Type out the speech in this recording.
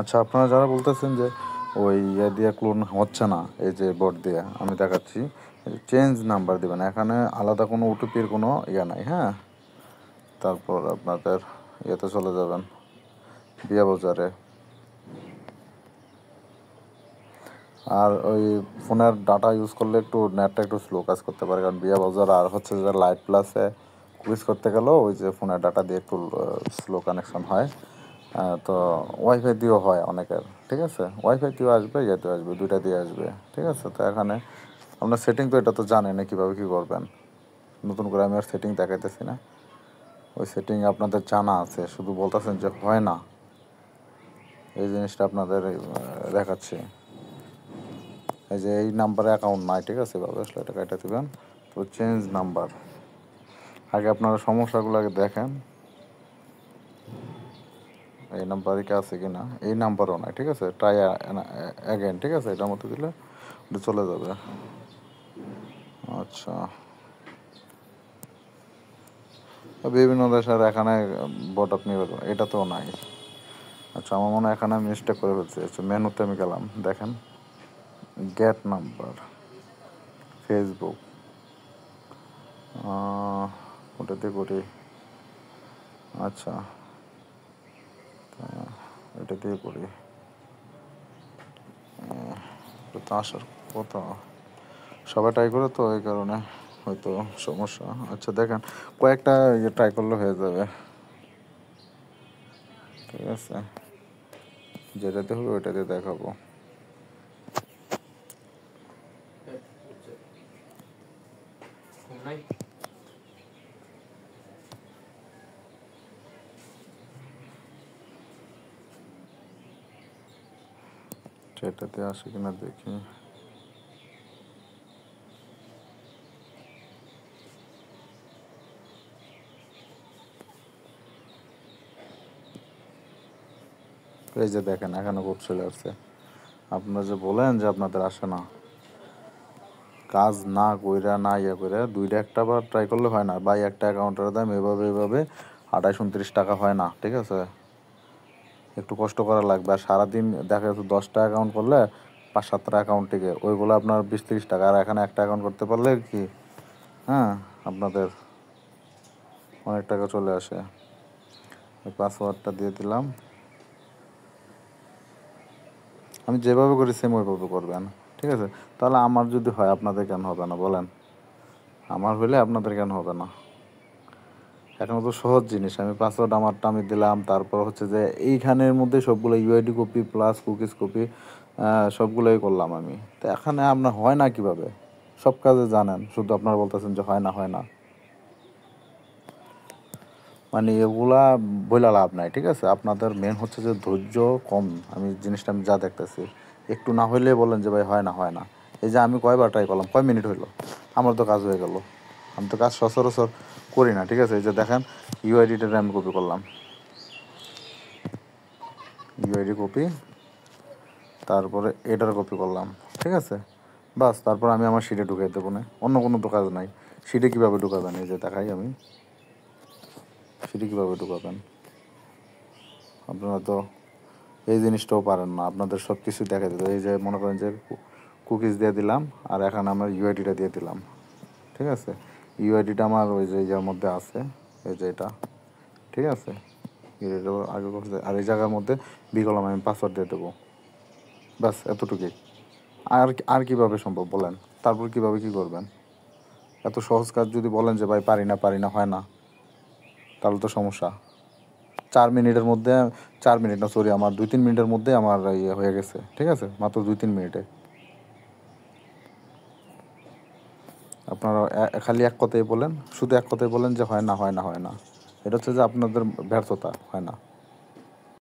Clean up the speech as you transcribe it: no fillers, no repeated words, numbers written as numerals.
আচ্ছা, আপনারা যারা বলতেছেন যে ওই ইয়ে দিয়ে ক্লোন হচ্ছে না, এই যে বোর্ড দিয়ে আমি দেখাচ্ছি, চেঞ্জ নাম্বার দেবেন, এখানে আলাদা কোনো ওটিপির কোনো ইয়ে নাই, হ্যাঁ। তারপর আপনাদের ইয়েতে চলে যাবেন, বিয়া বাজারে। আর ওই ফোনের ডাটা ইউজ করলে একটু নেটটা একটু স্লো কাজ করতে পারে, কারণ বিয়া বাজার আর হচ্ছে যে লাইট প্লাসে কুইজ করতে গেলেও ওই যে ফোনের ডাটা দিয়ে একটু স্লো কানেকশন হয়। তো ওয়াইফাই দিয়েও হয় অনেকের, ঠিক আছে, ওয়াইফাই দিয়েও আসবে, ইয়েতেও আসবে, দুইটা দিয়ে আসবে, ঠিক আছে। তো এখানে আপনার সেটিং তো এটা তো জানেন কীভাবে কী করবেন, নতুন করে আমি আর সেটিং দেখাইতেছি না, ওই সেটিং আপনাদের জানা আছে, শুধু বলতেছেন যে হয় না, এই জিনিসটা আপনাদের দেখাচ্ছি। এই যে এই নাম্বারে অ্যাকাউন্ট নাই, ঠিক আছে, এভাবে আসলে এটা কেটে দেবেন। তো চেঞ্জ নাম্বার, আগে আপনারা সমস্যাগুলো আগে দেখেন, এই নাম্বারে কি আছে কি না, এই নাম্বারও নাই, ঠিক আছে, ট্রাই অ্যাগেন, ঠিক আছে, এটার মধ্যে দিলে ওটা চলে যাবে। আচ্ছা, বিভিন্ন দেশের এখানে বট আপনি এটাতেও নাই। আচ্ছা, আমার মনে হয় এখানে আমি মিস্টেক করে ফেলছি। আচ্ছা, মেনুতে আমি গেলাম, দেখেন গেট নাম্বার, ফেসবুক, ওটাতে করি। আচ্ছা, এটা দিয়ে করি, তো আসার কথা, সবাই ট্রাই করে তো এই কারণে হয়তো সমস্যা। আচ্ছা দেখেন, কয়েকটা ইয়ে ট্রাই করলে হয়ে যাবে, ঠিক আছে, যেটাতে হবে ওইটাতে দেখাবো। সেটাতে আসে কিনা দেখি। এই যে দেখেন, এখানে কোড চলে আসছে। আপনারা যে বলেন যে আপনাদের আসে না, কাজ না কইরা না ইয়ে করে দুইটা একটা বার ট্রাই করলে হয় না ভাই, একটা অ্যাকাউন্টের দাম এভাবে 28-29 টাকা হয় না, ঠিক আছে, একটু কষ্ট করা লাগবে। আর সারাদিন দেখা যাচ্ছে 10টা অ্যাকাউন্ট করলে 5-7টা অ্যাকাউন্ট থেকে ওইগুলো আপনার 20-30 টাকা, আর এখানে একটা অ্যাকাউন্ট করতে পারলে কি, হ্যাঁ, আপনাদের অনেক টাকা চলে আসে। ওই পাসওয়ার্ডটা দিয়ে দিলাম, আমি যেভাবে করি সেম ওইভাবে করবেন, ঠিক আছে। তাহলে আমার যদি হয় আপনাদের কেন হবে না বলেন, আমার হইলে আপনাদের কেন হবে না? এখন তো সহজ জিনিস, আমি পাসওয়ার্ড আমারটা আমি দিলাম, তারপর হচ্ছে যে এইখানের মধ্যে সবগুলো UID copy plus cookies copy সবগুলোই করলাম আমি। তো এখানে আপনার হয় না কিভাবে? সব কাজে জানেন, শুধু আপনারা বলতেছেন যে হয় না হয় না, মানে এগুলা বইলা লাভ নাই, ঠিক আছে। আপনাদের মেন হচ্ছে যে ধৈর্য কম, আমি জিনিসটা আমি যা দেখতেছি, একটু না হইলে বলেন যে ভাই হয় না হয় না। এই যে আমি কয়বার ট্রাই করলাম, কয় মিনিট হইলো, আমার তো কাজ হয়ে গেল। আমি তো কাজ সচরাচর করি না, ঠিক আছে। এই যে দেখেন, ইউআইডিটা আমি কপি করলাম, ইউআইডি কপি, তারপরে এটার কপি করলাম, ঠিক আছে, বাস। তারপর আমি আমার শিটে ঢুকাই দেবো না, অন্য কোনো তো কাজ নাই। শিটে কীভাবে ঢুকাবেন, এই যে দেখাই আমি, শিটে কীভাবে ঢুকাবেন, আপনারা তো এই জিনিসটাও পারেন না, আপনাদের সব কিছু দেখা দিত। এই যে মনে করেন যে কুকিজ দিয়ে দিলাম, আর এখানে আমার ইউআইডিটা দিয়ে দিলাম, ঠিক আছে। ইউআইডিটা আমার ওই যে ইয়ার মধ্যে আছে, এই যে এটা, ঠিক আছে, ইউআইডিটা আগে করছে, আর এই জায়গার মধ্যে বিকলম আমি পাসওয়ার্ড দিয়ে দেবো, ব্যাস এতটুকুই। আর আর কীভাবে সম্ভব বলেন, তারপর কীভাবে কী করবেন? এত সহজ কাজ যদি বলেন যে ভাই পারি না হয় না, তাহলে তো সমস্যা। 4 মিনিটের মধ্যে, 4 মিনিট না সরি, আমার 2-3 মিনিটের মধ্যে আমার ইয়ে হয়ে গেছে, ঠিক আছে, মাত্র 2-3 মিনিটে। আপনারা খালি এক কথাই বলেন, শুধু এক কথাই বলেন যে হয় না হয় না হয় না, এটা হচ্ছে যে আপনাদের ব্যর্থতা, হয় না।